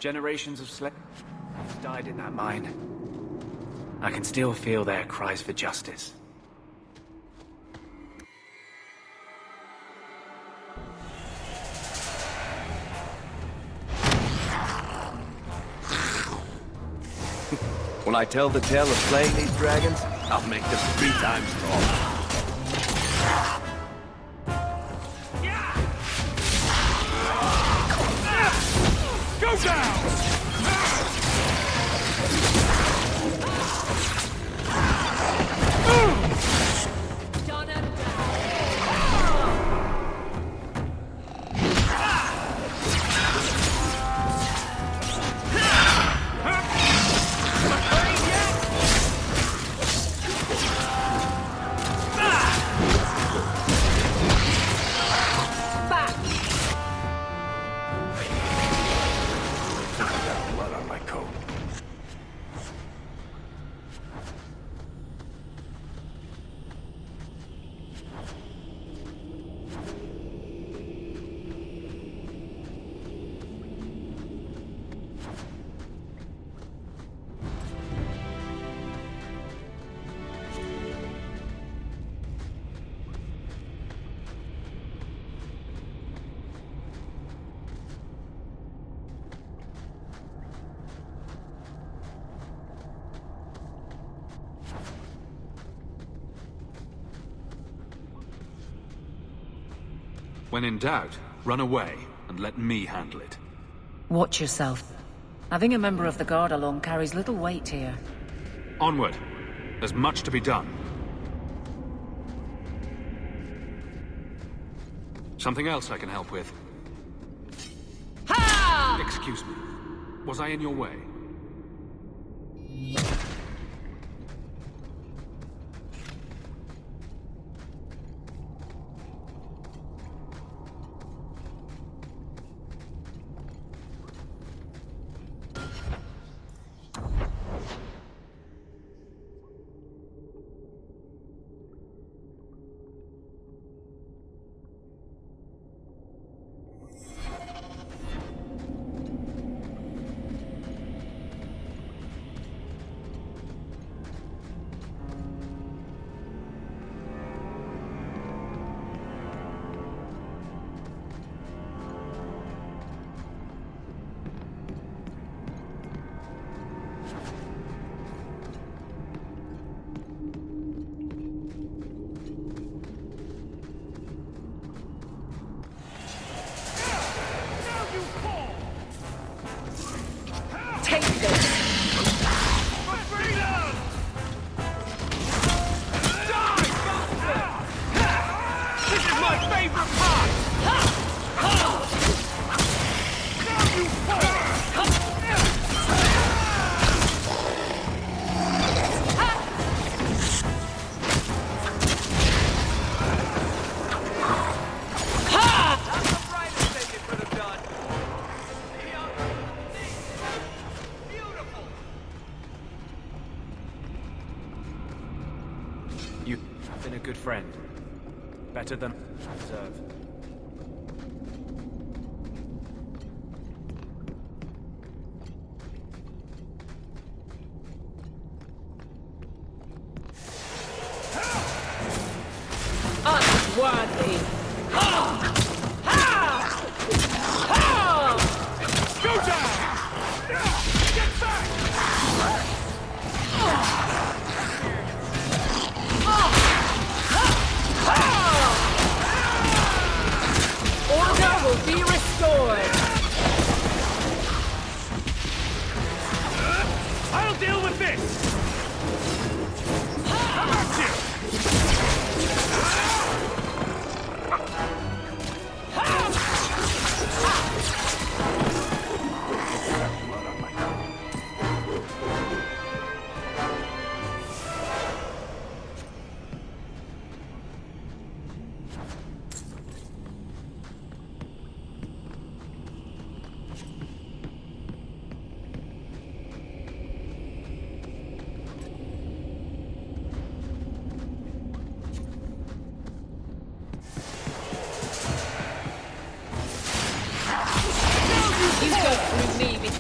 Generations of slaves died in that mine. I can still feel their cries for justice. When I tell the tale of slaying these dragons, I'll make them 3 times stronger. Go down! When in doubt, run away and let me handle it. Watch yourself. Having a member of the guard along carries little weight here. Onward. There's much to be done. Something else I can help with. Ha! Excuse me. Was I in your way? Take this! This is my favorite part! Now you fall! That's the brightest thing you could have done. Beautiful! You've been a good friend. Better than I deserve. Unworthy! Go down! Get back!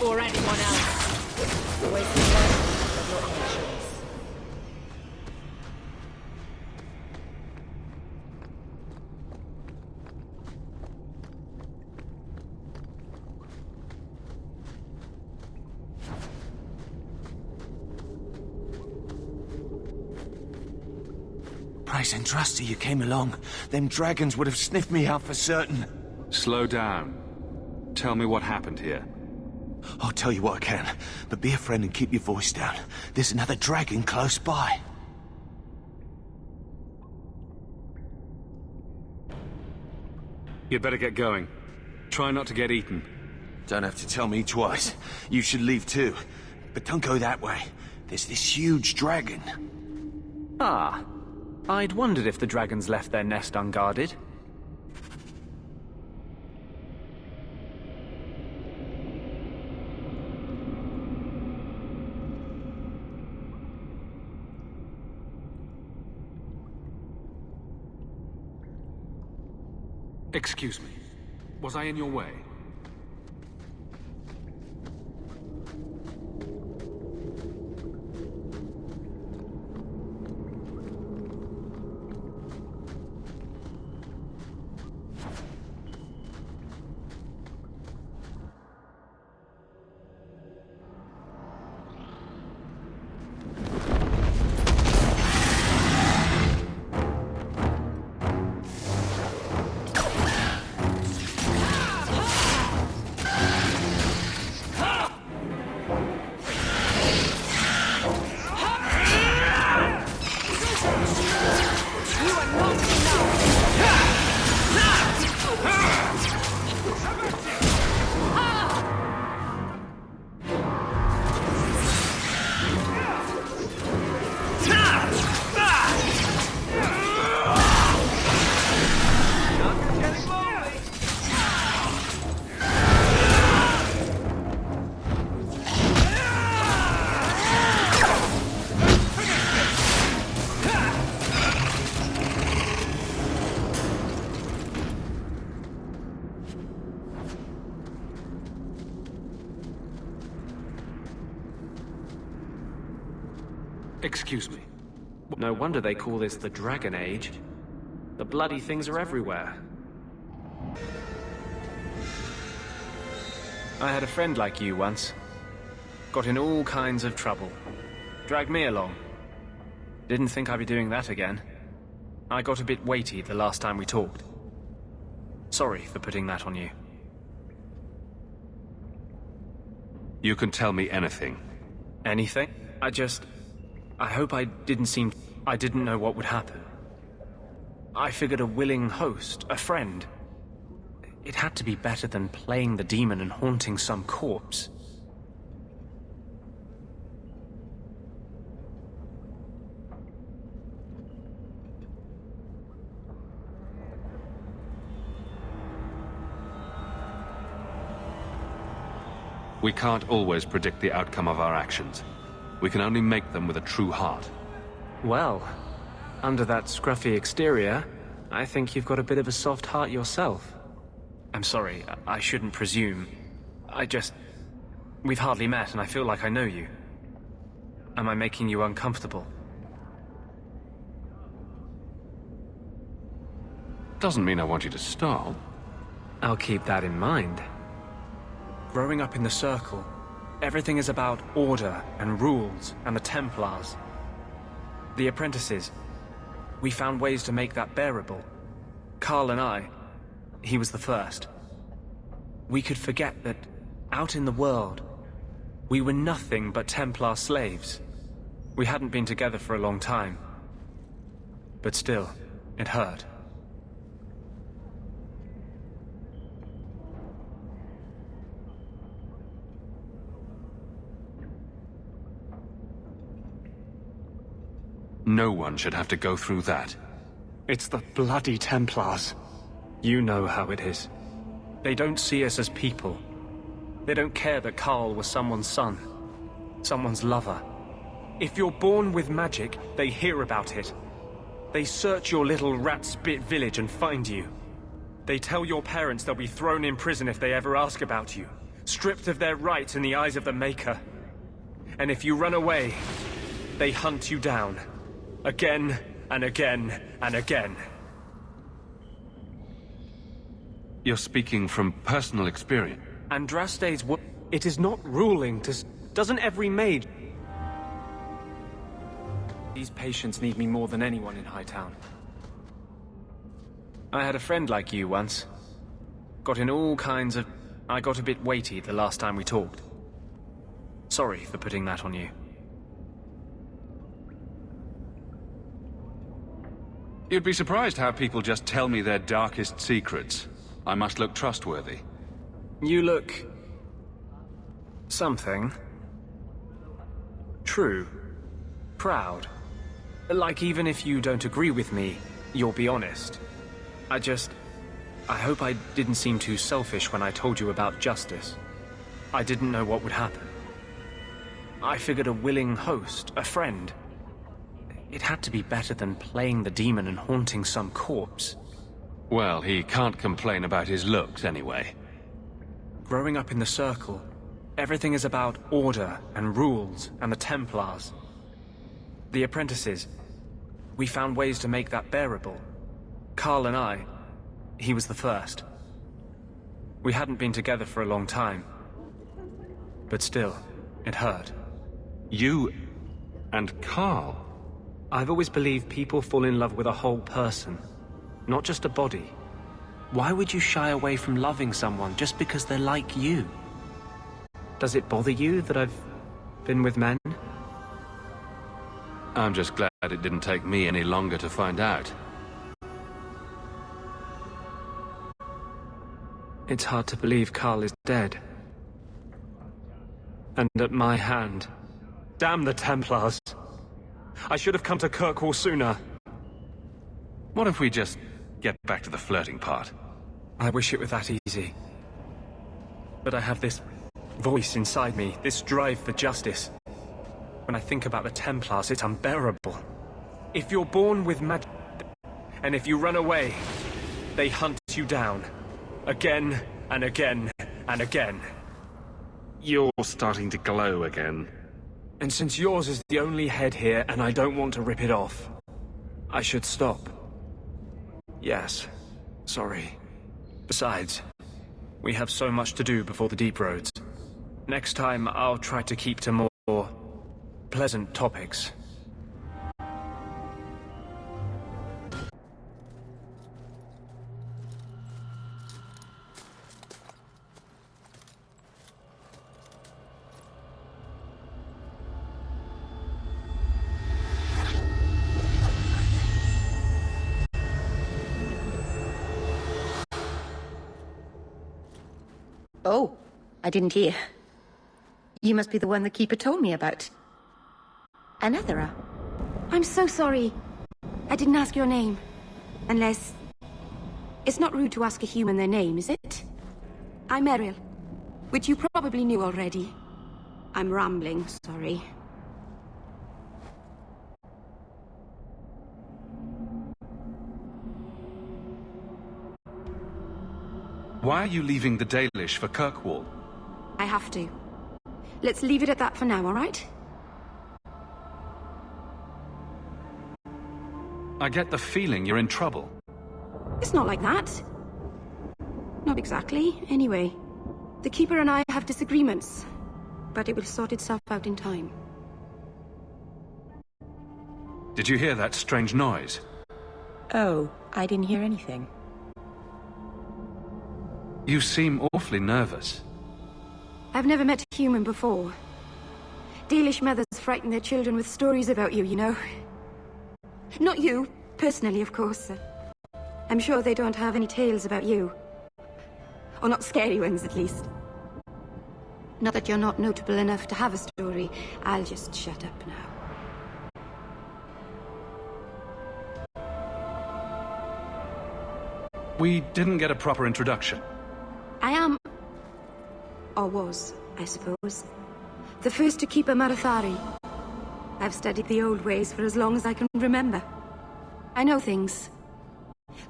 Or anyone else. Wasting time, but not my choice. Price and trusty you came along. Them dragons would have sniffed me out for certain. Slow down. Tell me what happened here. I'll tell you what I can, but be a friend and keep your voice down. There's another dragon close by. You'd better get going. Try not to get eaten. Don't have to tell me twice. You should leave too. But don't go that way. There's this huge dragon. Ah. I'd wondered if the dragons left their nest unguarded. Excuse me. Was I in your way? Excuse me. No wonder they call this the Dragon Age. The bloody things are everywhere. I had a friend like you once. Got in all kinds of trouble. Dragged me along. Didn't think I'd be doing that again. I got a bit weighty the last time we talked. Sorry for putting that on you. You can tell me anything. Anything? I hope I didn't know what would happen. I figured a willing host, a friend. It had to be better than playing the demon and haunting some corpse. We can't always predict the outcome of our actions. We can only make them with a true heart. Well, under that scruffy exterior, I think you've got a bit of a soft heart yourself. I'm sorry, I shouldn't presume. We've hardly met and I feel like I know you. Am I making you uncomfortable? Doesn't mean I want you to stop. I'll keep that in mind. Growing up in the Circle, everything is about order and rules and the Templars. The apprentices, we found ways to make that bearable. Carl and he was the first. We could forget that out in the world, we were nothing but Templar slaves. We hadn't been together for a long time. But still, it hurt. No one should have to go through that. It's the bloody Templars. You know how it is. They don't see us as people. They don't care that Carl was someone's son, someone's lover. If you're born with magic, they hear about it. They search your little rat-spit village and find you. They tell your parents they'll be thrown in prison if they ever ask about you. stripped of their right in the eyes of the Maker. And if you run away, they hunt you down. Again and again and again. You're speaking from personal experience. Andraste's work, it is not ruling to... Doesn't every mage... These patients need me more than anyone in Hightown. I had a friend like you once. Got in all kinds of... I got a bit weighty the last time we talked. Sorry for putting that on you. You'd be surprised how people just tell me their darkest secrets. I must look trustworthy. You look... something. True. Proud. Like even if you don't agree with me, you'll be honest. I hope I didn't seem too selfish when I told you about justice. I didn't know what would happen. I figured a willing host, a friend. It had to be better than playing the demon and haunting some corpse. Well, he can't complain about his looks anyway. Growing up in the Circle, everything is about order and rules and the Templars. The apprentices, we found ways to make that bearable. Carl and I, he was the first. We hadn't been together for a long time. But still, it hurt. You and Carl? I've always believed people fall in love with a whole person, not just a body. Why would you shy away from loving someone just because they're like you? Does it bother you that I've been with men? I'm just glad it didn't take me any longer to find out. It's hard to believe Carl is dead. And at my hand. Damn the Templars. I should have come to Kirkwall sooner. What if we just get back to the flirting part? I wish it were that easy. But I have this voice inside me, this drive for justice. When I think about the Templars, it's unbearable. If you're born with magic, and if you run away, they hunt you down. Again and again and again. You're starting to glow again. And since yours is the only head here and I don't want to rip it off, I should stop. Yes, sorry. Besides, we have so much to do before the Deep Roads. Next time, I'll try to keep to more pleasant topics. Oh, I didn't hear. You must be the one the Keeper told me about. Anethera. I'm so sorry. I didn't ask your name. Unless... It's not rude to ask a human their name, is it? I'm Eril, which you probably knew already. I'm rambling, sorry. Why are you leaving the Dalish for Kirkwall? I have to. Let's leave it at that for now, all right? I get the feeling you're in trouble. It's not like that. Not exactly, anyway. The Keeper and I have disagreements, but it will sort itself out in time. Did you hear that strange noise? Oh, I didn't hear anything. You seem awfully nervous. I've never met a human before. Dalish mothers frighten their children with stories about you, you know. Not you, personally, of course. I'm sure they don't have any tales about you. Or not scary ones, at least. Not that you're not notable enough to have a story. I'll just shut up now. We didn't get a proper introduction. I am... or was, I suppose. The first to keep a Marathari. I've studied the old ways for as long as I can remember. I know things.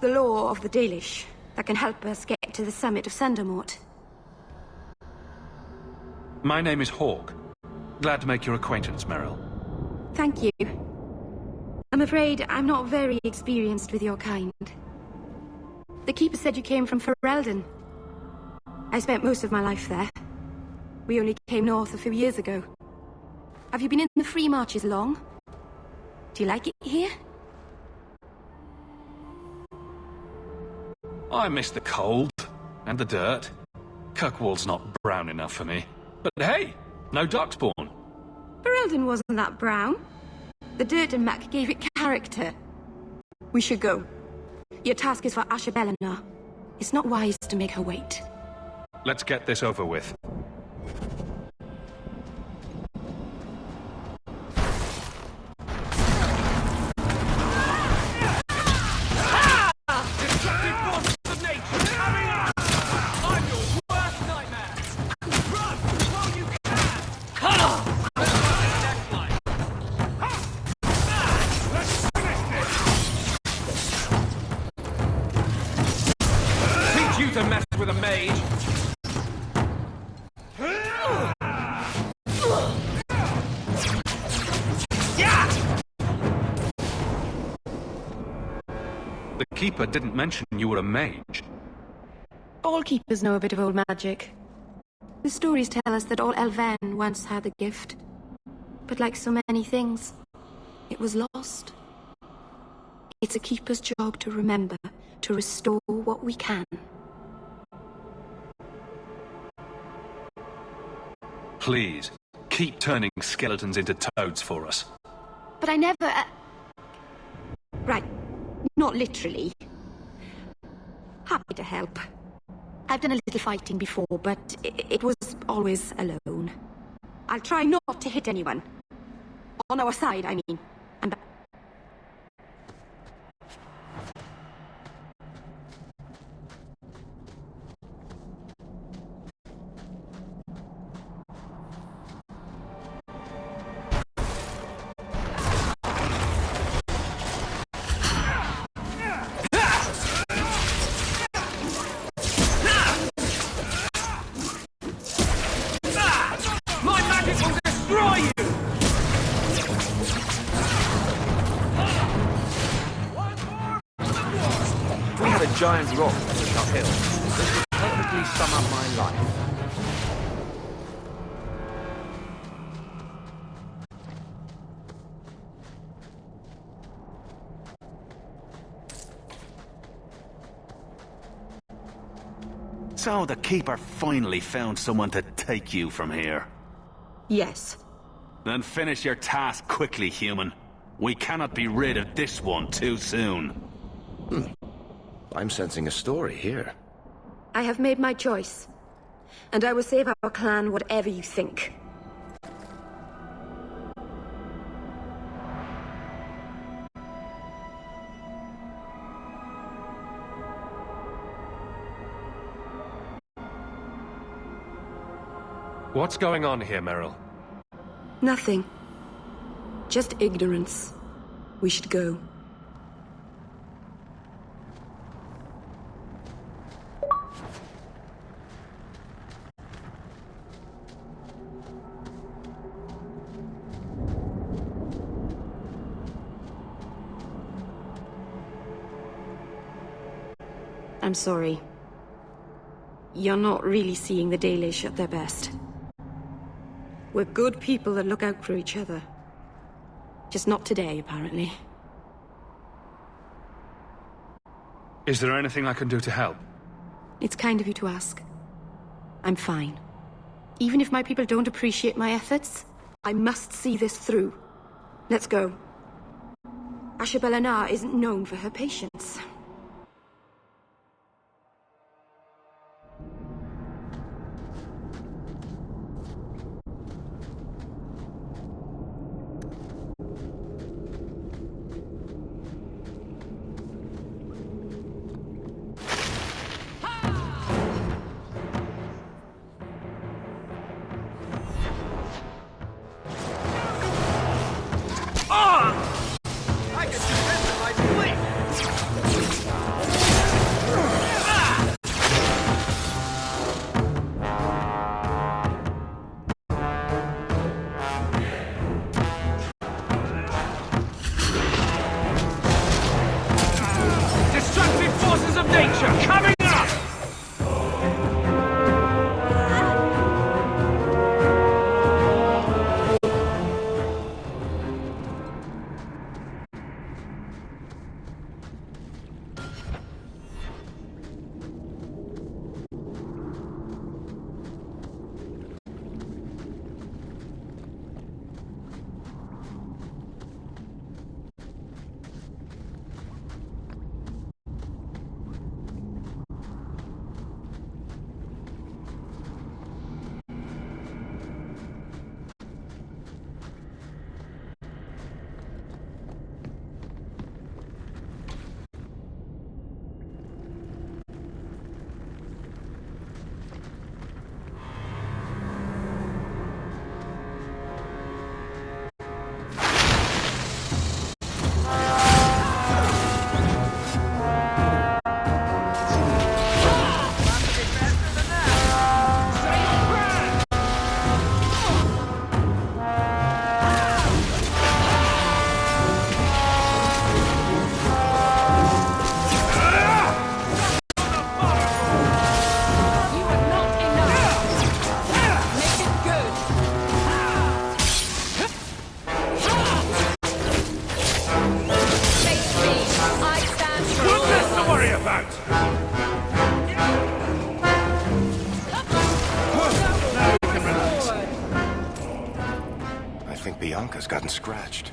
The law of the Dalish that can help us get to the summit of Sundermort. My name is Hawk. Glad to make your acquaintance, Merrill. Thank you. I'm afraid I'm not very experienced with your kind. The Keeper said you came from Ferelden. I spent most of my life there. We only came north a few years ago. Have you been in the Free Marches long? Do you like it here? I miss the cold and the dirt. Kirkwall's not brown enough for me. But hey, no Darkspawn. Ferelden wasn't that brown. The dirt and muck gave it character. We should go. Your task is for Asher Bellinar. It's not wise to make her wait. Let's get this over with. To mess with a mage. The Keeper didn't mention you were a mage. All keepers know a bit of old magic. The stories tell us that all Elven once had the gift. But like so many things, it was lost. It's a keeper's job to remember, to restore what we can. Please, keep turning skeletons into toads for us. But I never... Right, not literally. Happy to help. I've done a little fighting before, but it was always alone. I'll try not to hit anyone. On our side, I mean. And giant rock pushed uphill. This would perfectly sum up my life. So the Keeper finally found someone to take you from here. yes. Then finish your task quickly, human. We cannot be rid of this one too soon. I'm sensing a story here. I have made my choice. And I will save our clan whatever you think. What's going on here, Merrill? Nothing. Just ignorance. We should go. I'm sorry. You're not really seeing the Dalish at their best. We're good people that look out for each other. Just not today, apparently. Is there anything I can do to help? It's kind of you to ask. I'm fine. Even if my people don't appreciate my efforts, I must see this through. Let's go. Asher Bellinar isn't known for her patience. I can defend my blade! Adventure coming up! I think Bianca's gotten scratched.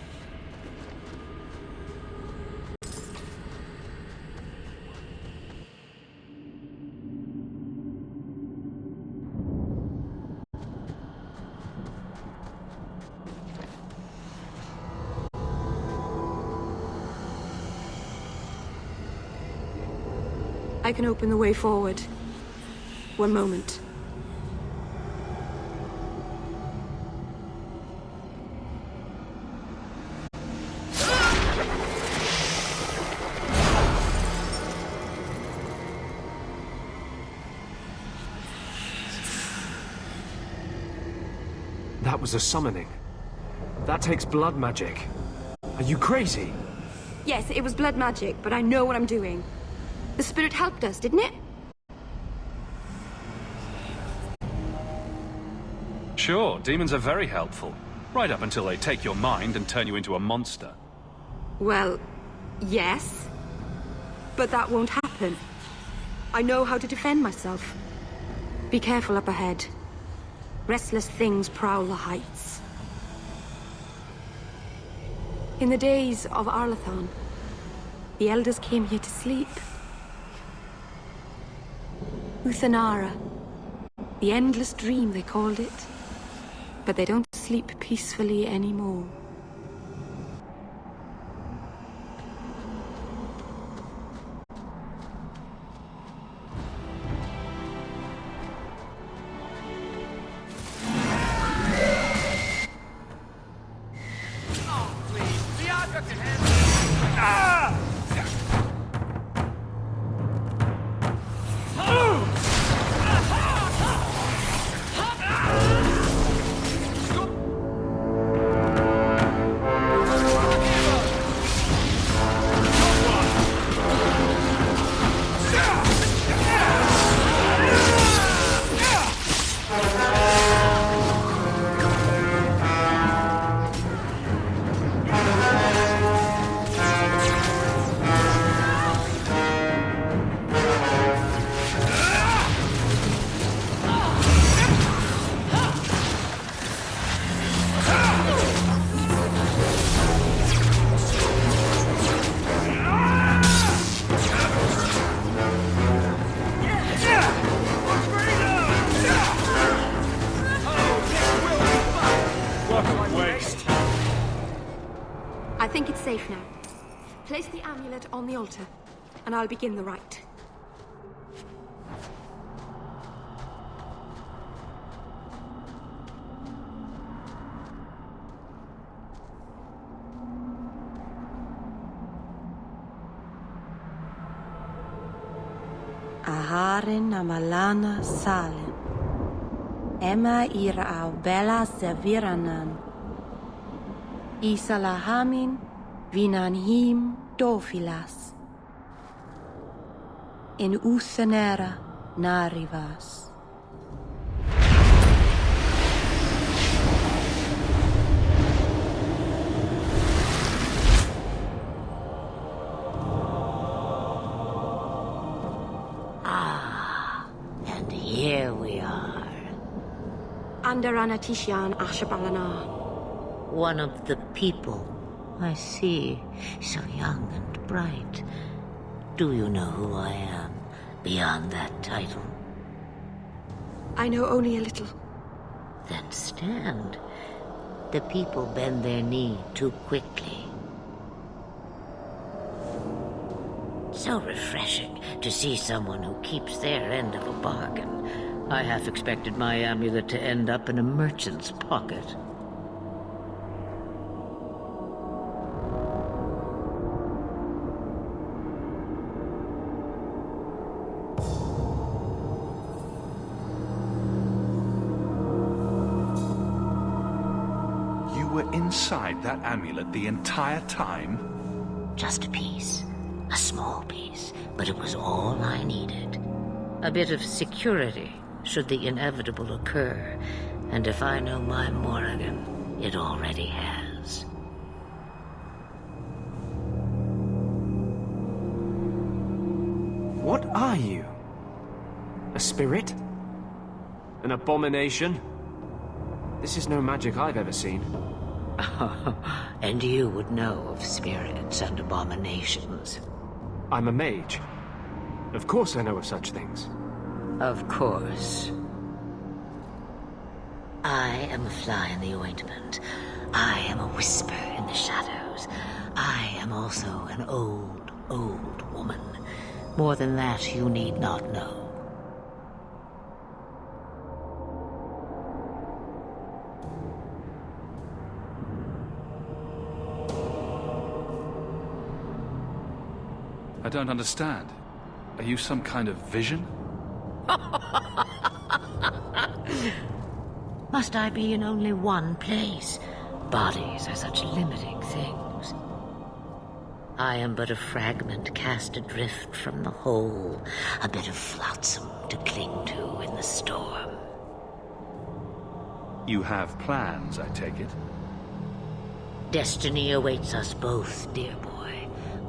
I can open the way forward. One moment. That was a summoning. That takes blood magic. Are you crazy? Yes, it was blood magic, but I know what I'm doing. The spirit helped us, didn't it? Sure, demons are very helpful. Right up until they take your mind and turn you into a monster. Well, yes. But that won't happen. I know how to defend myself. Be careful up ahead. Restless things prowl the heights. In the days of Arlathon, the elders came here to sleep. Uthanara. The endless dream, they called it. But they don't sleep peacefully anymore. I think it's safe now. Place the amulet on the altar, and I'll begin the rite. Aharen amalana salen. Emma ira au bella serviranan. Isalahamin vinanhim dofilas. in Usanera narivas. And here we are. Andarana Tishan Ashabalana. One of the people. I see. So young and bright. Do you know who I am, beyond that title? I know only a little. Then stand. The people bend their knee too quickly. So refreshing to see someone who keeps their end of a bargain. I half expected my amulet to end up in a merchant's pocket. You were inside that amulet the entire time? Just a piece. A small piece, but it was all I needed. A bit of security, should the inevitable occur. And if I know my Morrigan, it already has. What are you? A spirit? An abomination? This is no magic I've ever seen. And you would know of spirits and abominations. I'm a mage. Of course I know of such things. Of course. I am a fly in the ointment. I am a whisper in the shadows. I am also an old, old woman. More than that, you need not know. I don't understand. Are you some kind of vision? Must I be in only one place? Bodies are such limiting things. I am but a fragment cast adrift from the whole, a bit of flotsam to cling to in the storm. You have plans, I take it? Destiny awaits us both, dear boy.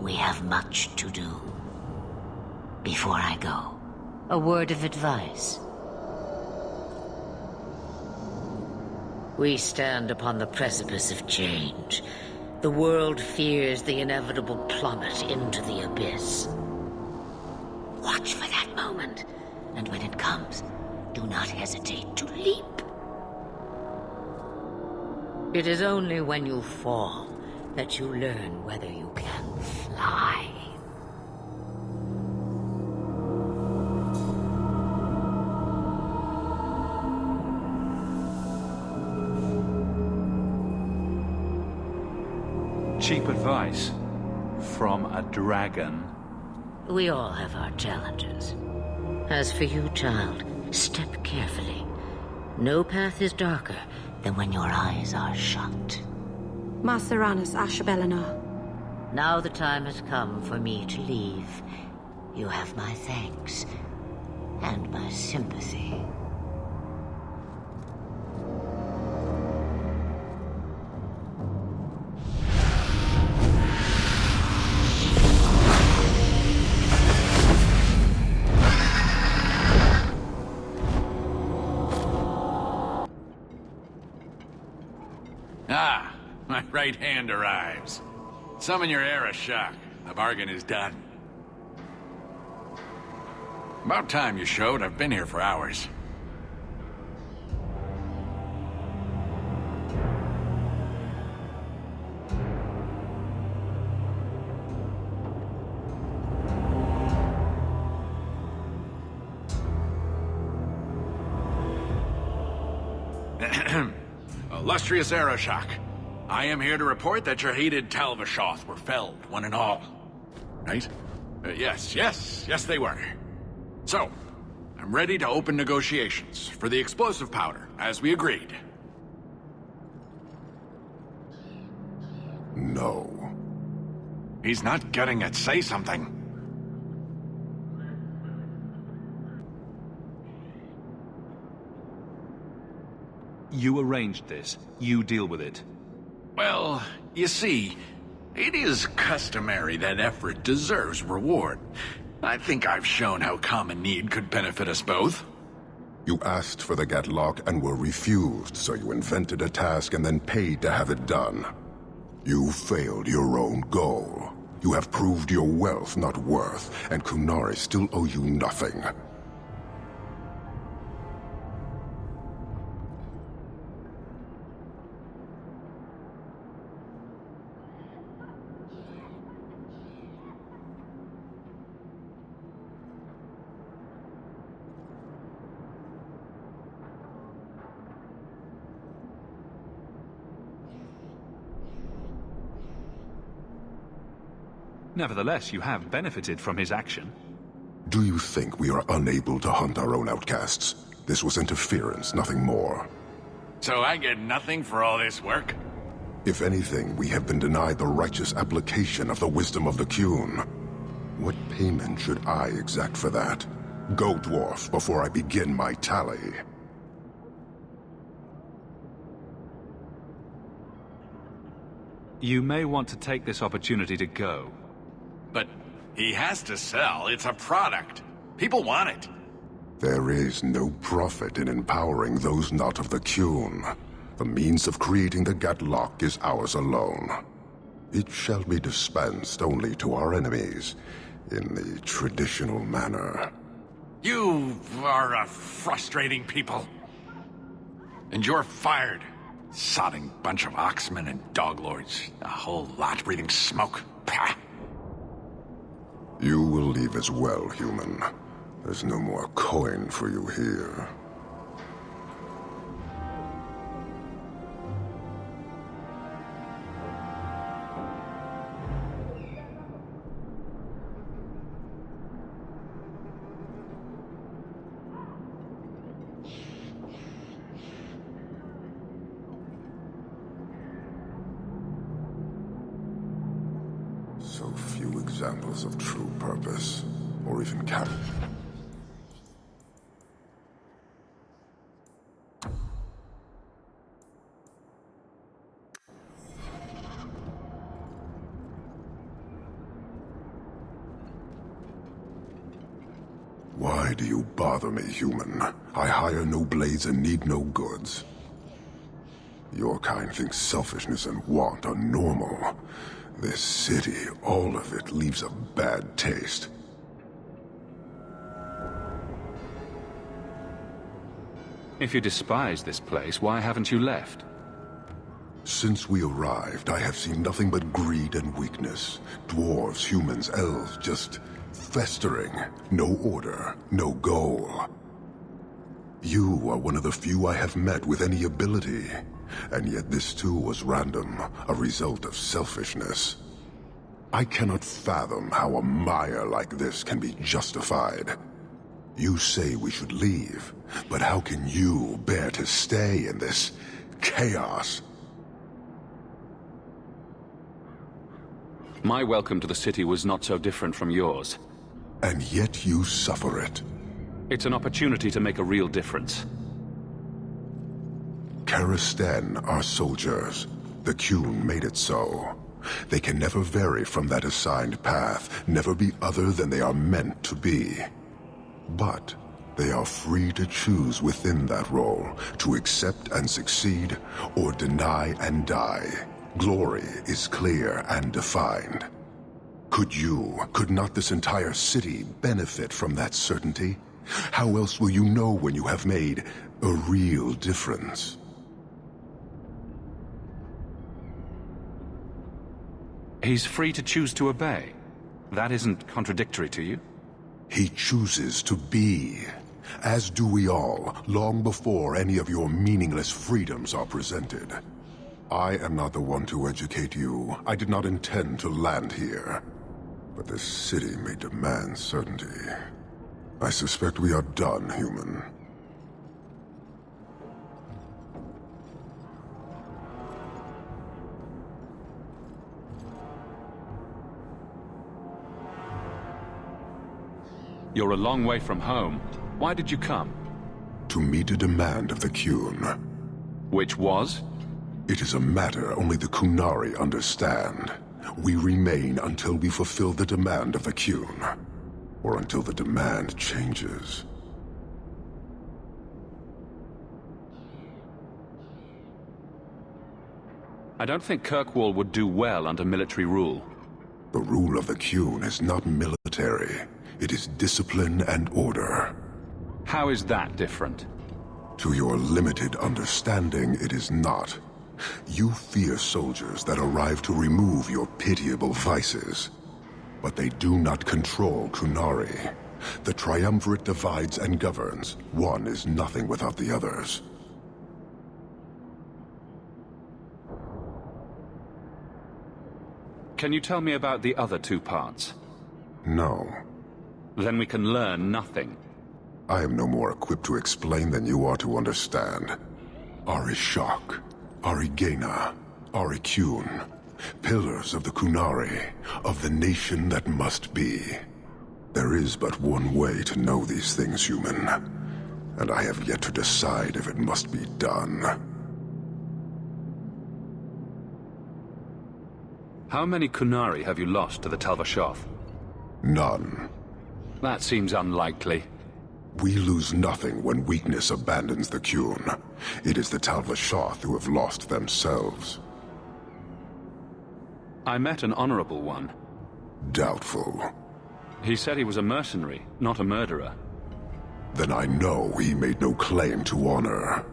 We have much to do. Before I go, a word of advice. We stand upon the precipice of change. The world fears the inevitable plummet into the abyss. Watch for that moment, and when it comes, do not hesitate to leap. It is only when you fall that you learn whether you can fly. Cheap advice from a dragon. We all have our challenges. As for you, child, step carefully. No path is darker than when your eyes are shut. Masaranas Ashabelana. Now the time has come for me to leave. You have my thanks and my sympathy. Ah, my right hand arrives. Summon your era shock. The bargain is done. About time you showed. I've been here for hours. Illustrious Aeroshok, I am here to report that your hated Talvashoth were felled, one and all. Right? Yes, they were. So, I'm ready to open negotiations for the explosive powder, as we agreed. No. He's not getting it. Say something. You arranged this. You deal with it. Well, you see, it is customary that effort deserves reward. I think I've shown how common need could benefit us both. You asked for the Gatlock and were refused, so you invented a task and then paid to have it done. You failed your own goal. You have proved your wealth not worth, and Kunari still owe you nothing. Nevertheless, you have benefited from his action. Do you think we are unable to hunt our own outcasts? This was interference, nothing more. So I get nothing for all this work? If anything, we have been denied the righteous application of the wisdom of the Qun. What payment should I exact for that? Go, dwarf, before I begin my tally. You may want to take this opportunity to go. But he has to sell. It's a product. People want it. There is no profit in empowering those not of the Qun. The means of creating the Gatlock is ours alone. It shall be dispensed only to our enemies, in the traditional manner. You are a frustrating people. And you're fired. Sodding bunch of oxmen and doglords. A whole lot breathing smoke. Pah! You will leave as well, human. There's no more coin for you here. So few examples of true purpose, or even character. Why do you bother me, human? I hire no blades and need no goods. Your kind thinks selfishness and want are normal. This city, all of it, leaves a bad taste. If you despise this place, why haven't you left? Since we arrived, I have seen nothing but greed and weakness. Dwarves, humans, elves, just festering. No order, no goal. You are one of the few I have met with any ability. And yet this too was random, a result of selfishness. I cannot fathom how a mire like this can be justified. You say we should leave, but how can you bear to stay in this chaos? My welcome to the city was not so different from yours. And yet you suffer it. It's an opportunity to make a real difference. Karastan are soldiers. The Qun made it so. They can never vary from that assigned path, never be other than they are meant to be. But they are free to choose within that role, to accept and succeed, or deny and die. Glory is clear and defined. Could not this entire city benefit from that certainty? How else will you know when you have made a real difference? He's free to choose to obey. That isn't contradictory to you? He chooses to be. As do we all, long before any of your meaningless freedoms are presented. I am not the one to educate you. I did not intend to land here. But this city may demand certainty. I suspect we are done, human. You're a long way from home. Why did you come? To meet a demand of the Qun. Which was? It is a matter only the Kunari understand. We remain until we fulfill the demand of the Qun. Or until the demand changes. I don't think Kirkwall would do well under military rule. The rule of the Qun is not military. It is discipline and order. How is that different? To your limited understanding, it is not. You fear soldiers that arrive to remove your pitiable vices. But they do not control Kunari. The Triumvirate divides and governs. One is nothing without the others. Can you tell me about the other two parts? No. Then we can learn nothing. I am no more equipped to explain than you are to understand. Arishak, Arigena, Arikyun, pillars of the Kunari, of the nation that must be. There is but one way to know these things, human, and I have yet to decide if it must be done. How many Kunari have you lost to the Tal-Vashoth? None. That seems unlikely. We lose nothing when weakness abandons the Qun. It is the Tal-Vashoth who have lost themselves. I met an honorable one. Doubtful. He said he was a mercenary, not a murderer. Then I know he made no claim to honor.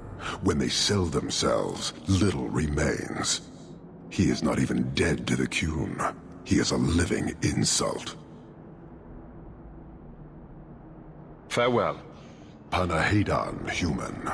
When they sell themselves, little remains. He is not even dead to the Qun. He is a living insult. Farewell. Panahedan, human.